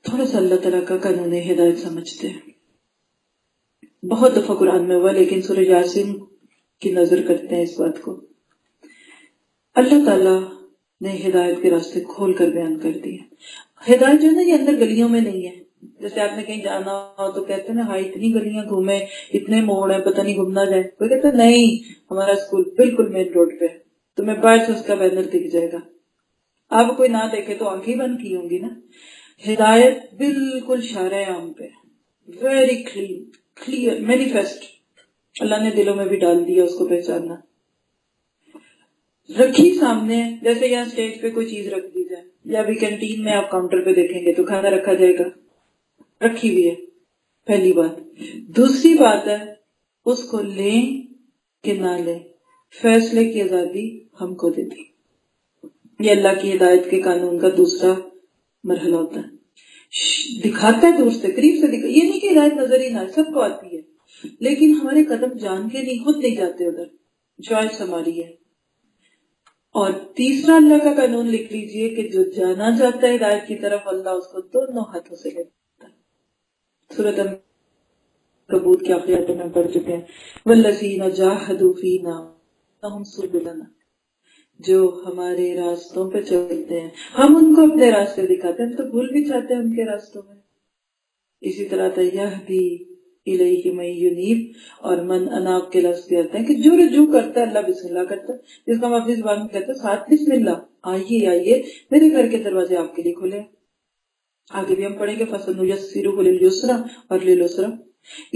تھوڑا سا اللہ تعالیٰ کا قانون ہدایت سمجھتے ہیں. بہت دفعہ قرآن میں ہوا لیکن سورہ یاسین کی نظر کرتے ہیں اس بات کو. اللہ تعالیٰ نے ہدایت کے راستے کھول کر بیان کر دیے. ہدایت جو ہے نا یہ اندر گلیوں میں نہیں ہے. جیسے آپ نے کہیں جانا ہو تو کہتے ہیں نا ہاں اتنی گلیاں گھومے اتنے موڑ ہیں پتہ نہیں گھومنا جائے. کوئی کہتا ہے نہیں ہمارا اسکول بالکل مین روڈ پہ ہے, تمہیں باہر سے اس کا بینر دکھ جائے گا. اب کوئی نہ دیکھے تو آنکھیں بند کی ہوں گی نا. ہدایت بالکل شارع عام پہ, ویری کلیئر مینیفیسٹ. اللہ نے دلوں میں بھی ڈال دیا اس کو پہچاننا. رکھی سامنے, جیسے یہاں اسٹیج پہ کوئی چیز رکھ دی جائے یا ابھی کینٹین میں آپ کاؤنٹر پہ دیکھیں گے تو کھانا رکھا جائے گا, رکھی ہوئی ہے. پہلی بات. دوسری بات ہے اس کو لیں کہ نہ لیں, فیصلے کی آزادی ہم کو دے دی. یہ اللہ کی ہدایت کے قانون کا دوسرا مرحلہ ہوتا ہے. دکھاتا ہے دور سے, قریب سے یہ نہیں کہ ہدایت نظر ہی نہ سب کو آتی ہے, لیکن ہمارے قدم جان کے نہیں, خود نہیں جاتے ادھر, چوائس ہماری ہے. اور تیسرا اللہ کا قانون لکھ لیجئے کہ جو جانا چاہتا ہے ہدایت کی طرف اللہ اس کو دونوں ہاتھوں سے لیتا ہے. سورۃ العنکبوت کے آخری آیتوں میں پڑھ چکے ہیں والذین جاہدوا فینا انہم سبلنا, جو ہمارے راستوں پہ چلتے ہیں ہم ان کو اپنے راستے دکھاتے ہیں. ہم تو بھول بھی جاتے ہیں ان کے راستوں میں. اسی طرح یہدی الیہ من ینیب, اور من اناب کے لفظ بھی آتے ہیں کہ جو رجوع کرتا ہے اللہ بسم اللہ کرتا ہے, جس کو ہم اپنی زبان میں کہتے ہیں ساتھ بسم اللہ, آئیے آئیے میرے گھر کے دروازے آپ کے لیے کھلے. آگے بھی ہم پڑھیں گے فَسَنُيَسِّرُهُ لِلْيُسْرَىٰ اور لِلْعُسْرَىٰ.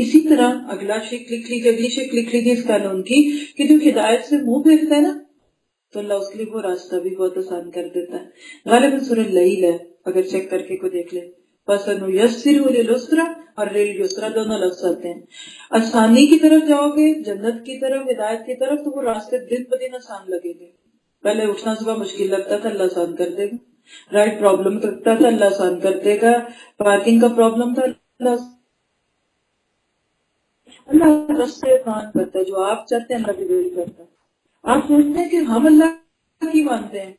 اسی طرح اگلا شک لکھ لیجیے, اگلی شک لکھ لیجیے اس قانون کی کہ جو ہدایت سے منہ پھیرتا ہے نا تو اللہ اس کے لیے وہ راستہ بھی بہت آسان کر دیتا ہے. غالباً سورہ اللیل ہے, اگر چیک کر کے کوئی دیکھ لے. فَسَنُيَسِّرُهُ لِلْعُسْرَىٰ اور لِلْيُسْرَىٰ دونوں لفظ آتے ہیں. آسانی کی طرف جاؤ گے, جنت کی طرف, ہدایت کی طرف, تو وہ راستے دن بدن آسان لگیں گے. پہلے اٹھنا صبح مشکل لگتا تھا, اللہ آسان کر دے گا. رائٹ پرابلم کرتا تھا, اللہ آسان کر دے گا. پارکنگ کا پرابلم تھا, اللہ راستے آسان کرتا ہے. جو آپ چاہتے ہیں اللہ بھی وہی کرتا ہے. آپ سوچتے ہیں کہ ہم اللہ کی مانتے ہیں,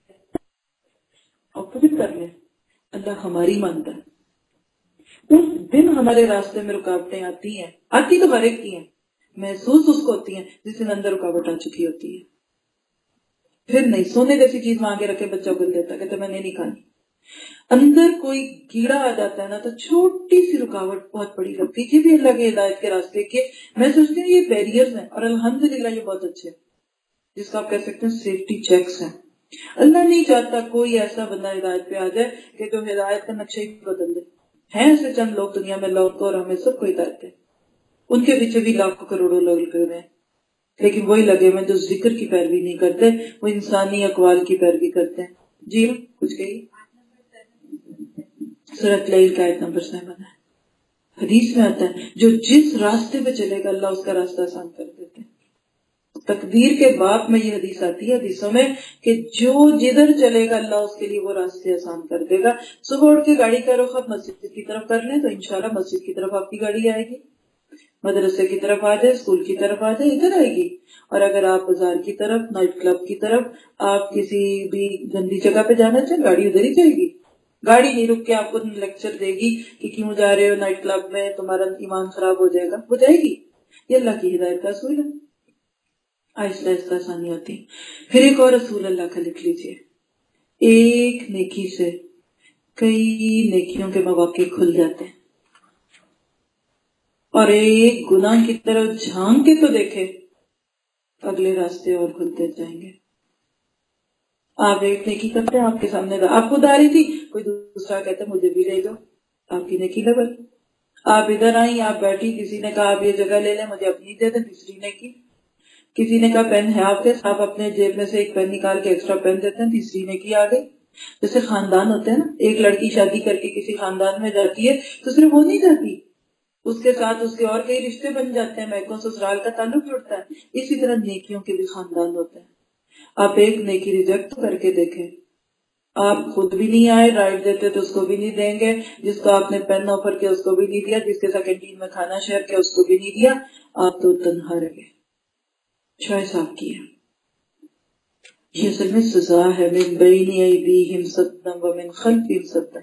اپوزٹ کر لیں, اللہ ہماری مانتا ہے. اس دن ہمارے راستے میں رکاوٹیں آتی ہیں, آتی تو ہر ایک کی ہیں, محسوس اس کو ہوتی ہیں جس دن اندر رکاوٹ آ چکی ہوتی ہے. پھر نہیں, سونے جیسی چیز مانگے رکھے بچہ گل دیتا کہ میں نے نہیں کھانی. اندر کوئی کیڑا آ جاتا ہے نا تو چھوٹی سی رکاوٹ بہت بڑی لگتی ہے. یہ بھی اللہ کی ہدایت کے راستے کے میں سوچتی ہوں یہ بیریئرز ہیں, اور الحمدللہ یہ بہت اچھے ہیں, جس کا آپ کہہ سکتے ہیں سیفٹی چیکس ہیں. اللہ نہیں چاہتا کوئی ایسا بندہ ہدایت پہ آ جائے کہ جو ہدایت کا نقشہ ہی بدل دے. ہیں ایسے چند لوگ دنیا میں, لوگ کو اور ہمیں سب کو ہدایت ہے, ان کے پیچھے بھی لاکھوں کروڑوں لوگ لگے ہوئے ہیں, لیکن وہی لگے ہوئے جو ذکر کی پیروی نہیں کرتے, وہ انسانی اقوال کی پیروی کرتے ہیں. جی کچھ کہیے. سورۃ اللیل کا آیت نمبر 7 ہے. حدیث میں آتا ہے جو جس راستے پہ چلے گا اللہ اس کا راستہ آسان کر دیتے ہیں. تقدیر کے باب میں یہ حدیث آتی ہے حدیثوں میں کہ جو جدھر چلے گا اللہ اس کے لیے وہ راستے آسان کر دے گا. صبح اٹھ کے گاڑی کا رخ آپ مسجد کی طرف کر لیں تو انشاءاللہ مسجد کی طرف آپ کی گاڑی آئے گی. مدرسے کی طرف آ جائے, اسکول کی طرف آ جائے, ادھر آئے گی. اور اگر آپ بازار کی طرف, نائٹ کلب کی طرف, آپ کسی بھی گندی جگہ پہ جانا چاہیں گاڑی ادھر ہی جائے گی. گاڑی نہیں رک کے آپ کو لیکچر دے گی کہ کیوں جا رہے ہو نائٹ کلب میں, تمہارا ایمان خراب ہو جائے گا, وہ جائے گی. یہ اللہ کی ہدایت کا اصول ہے. آہستہ آہستہ آسانی ہوتی. پھر ایک اور رسول اللہ کا لکھ لیجیے, ایک نیکی سے کئی نیکیوں کے مواقع کھل جاتے ہیں, اور ایک گناہ کی طرف جھانک کے تو دیکھے اگلے راستے اور کھلتے جائیں گے. آپ ایک نیکی کرتے ہیں, آپ کے سامنے آپ خود آ رہی تھی, کوئی دوسرا کہتا ہے مجھے بھی لے جاؤ, آپ کی نیکی ڈبل. آپ ادھر آئی, آپ بیٹھی, کسی نے کہا آپ یہ جگہ لے لیں, مجھے اپنی دے دیں, تیسری نیکی. کسی نے کہا پین ہے آپ کے, آپ اپنے جیب میں سے ایک پین نکال کے ایکسٹرا پین دیتے ہیں, تیسری نیکی آ گئی. جیسے خاندان ہوتے ہیں نا, ایک لڑکی شادی کر کے کسی خاندان میں جاتی ہے تو صرف وہ نہیں جاتی, اس کے ساتھ اس کے اور کئی رشتے بن جاتے ہیں, میکوں سسرال کا تعلق جڑتا ہے. اسی طرح نیکیوں کے بھی خاندان ہوتے ہیں. آپ ایک نیکی ریجیکٹ کر کے دیکھیں, آپ خود بھی نہیں آئے, رائٹ دیتے تو اس کو بھی نہیں دیں گے, جس کو آپ نے پین آفر کیا اس کو بھی نہیں دیا, جس کے ساتھ کینٹین میں کھانا شیئر کیا اس کو بھی نہیں دیا, آپ تو تنہا رہ گئے. چوائس آپ کی ہے. یہ اصل میں سزا ہے. من بین ایدیہم صدا ومن خلفہم صدا,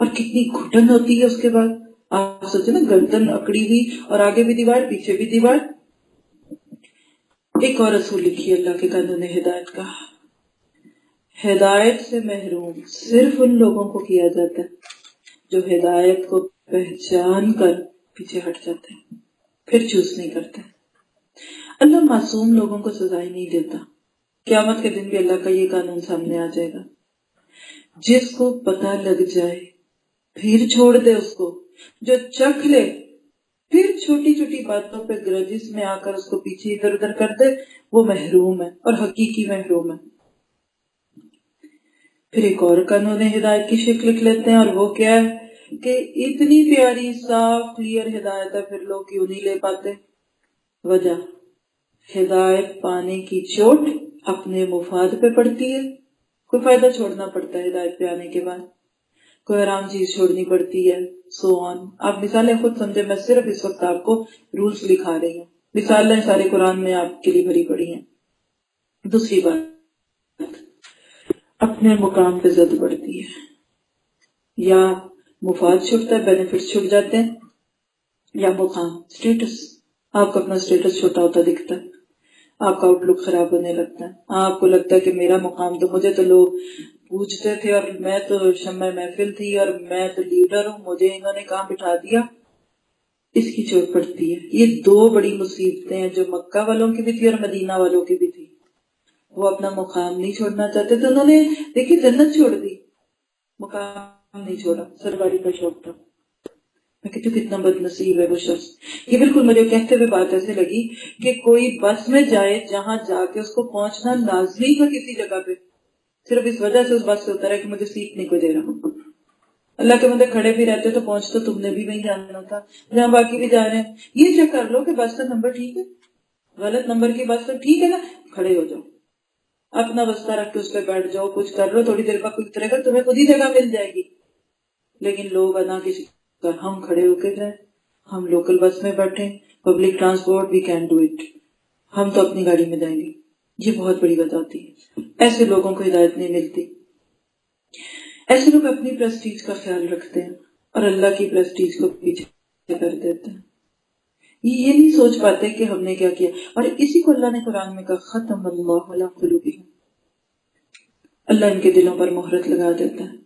اور کتنی گھٹن ہوتی ہے اس کے بعد. آپ سوچے نا، گردن اکڑی ہوئی اور آگے بھی دیوار پیچھے بھی دیوار. ایک اور اصول لکھی اللہ کے قانون ہدایت کا: ہدایت سے محروم صرف ان لوگوں کو کیا جاتا ہے جو ہدایت کو پہچان کر پیچھے ہٹ جاتے ہیں، پھر چوز نہیں کرتے. اللہ معصوم لوگوں کو سزا ہی نہیں دیتا. قیامت کے دن بھی اللہ کا یہ قانون سامنے آ جائے گا: جس کو پتہ لگ جائے پھر چھوڑ دے، اس کو جو چکھ لے پھر چھوٹی چھوٹی باتوں پہ گرجس میں آ کر اس کو پیچھے ادھر ادھر کر دے، وہ محروم ہے اور حقیقی محروم ہے. پھر ایک اور قانون ہدایت کی شکل لکھ لیتے ہیں، اور وہ کیا ہے کہ اتنی پیاری صاف کلیئر ہدایت ہے، پھر لوگ کیوں نہیں لے پاتے؟ وجہ: ہدایت پانے کی چوٹ اپنے مفاد پہ پڑتی ہے. کوئی فائدہ چھوڑنا پڑتا ہے ہدایت پہ آنے کے بعد، کوئی آرام چیز چھوڑنی پڑتی ہے، سو آن. آپ مثالیں خود سمجھے، میں صرف اس وقت آپ کو رولز لکھا رہی ہوں. مثالیں سارے قرآن میں آپ کے لیے بھری پڑی ہیں. دوسری بات، اپنے مقام پہ زد بڑھتی ہے، یا مفاد چھٹتا ہے، بینیفٹس چھٹ جاتے ہیں، یا مقام، سٹیٹس. آپ کا اپنا سٹیٹس چھوٹا ہوتا دکھتا ہے، آپ کا آؤٹ لک خراب ہونے لگتا ہے. آپ کو لگتا ہے کہ میرا مقام تو، مجھے تو لوگ پوچھتے تھے اور میں تو شمع محفل تھی اور میں تو لیڈر ہوں، مجھے انہوں نے کہاں بٹھا دیا. اس کی چوٹ پڑتی ہے. یہ دو بڑی مصیبتیں ہیں جو مکہ والوں کی بھی تھی اور مدینہ والوں کی بھی تھی. وہ اپنا مقام نہیں چھوڑنا چاہتے تو انہوں نے دیکھیے جنت چھوڑ دی، مقام نہیں چھوڑا، سرکاری کا شوق تھا. میں کہتی ہوں کتنا بد نصیب ہے وہ شخص. یہ بالکل مجھے کہتے ہوئے بات ایسے لگی کہ کوئی بس میں جائے جہاں جا کے اس کو پہنچنا لازمی تھا کسی جگہ پہ، صرف اس وجہ سے اس بس سے اترا کہ مجھے سیٹ نہیں کوئی دے رہا. اللہ کے بندے کھڑے بھی رہتے تو پہنچ تو تم نے بھی وہیں جانا تھا جہاں باقی بھی جا رہے ہیں. یہ چیک کر لو کہ بس کا نمبر ٹھیک ہے، غلط نمبر کی بس تو ٹھیک ہے نا، کھڑے ہو جاؤ، اپنا بستہ رکھ کے اس پہ بیٹھ جاؤ، کچھ کر لو، تھوڑی دیر بعد کوئی اترے گا، تمہیں خود ہی جگہ مل جائے گی. لیکن لوگ انا کسی کا، ہم کھڑے ہو کے جائیں، ہم لوکل بس میں بیٹھیں، public transport we can do it, ہم تو اپنی گاڑی میں جائیں گے. یہ بہت بڑی وجہ ہوتی ہے. ایسے لوگوں کو ہدایت نہیں ملتی. ایسے لوگ اپنی پریسٹیج کا خیال رکھتے ہیں اور اللہ کی پریسٹیج کو پیچھے کر دیتے ہیں. یہ نہیں سوچ پاتے کہ ہم نے کیا کیا. اور اسی کو اللہ نے قرآن میں کہا: ختم اللہ علی قلوبہم، اللہ ان کے دلوں پر مہرت لگا دیتا ہے.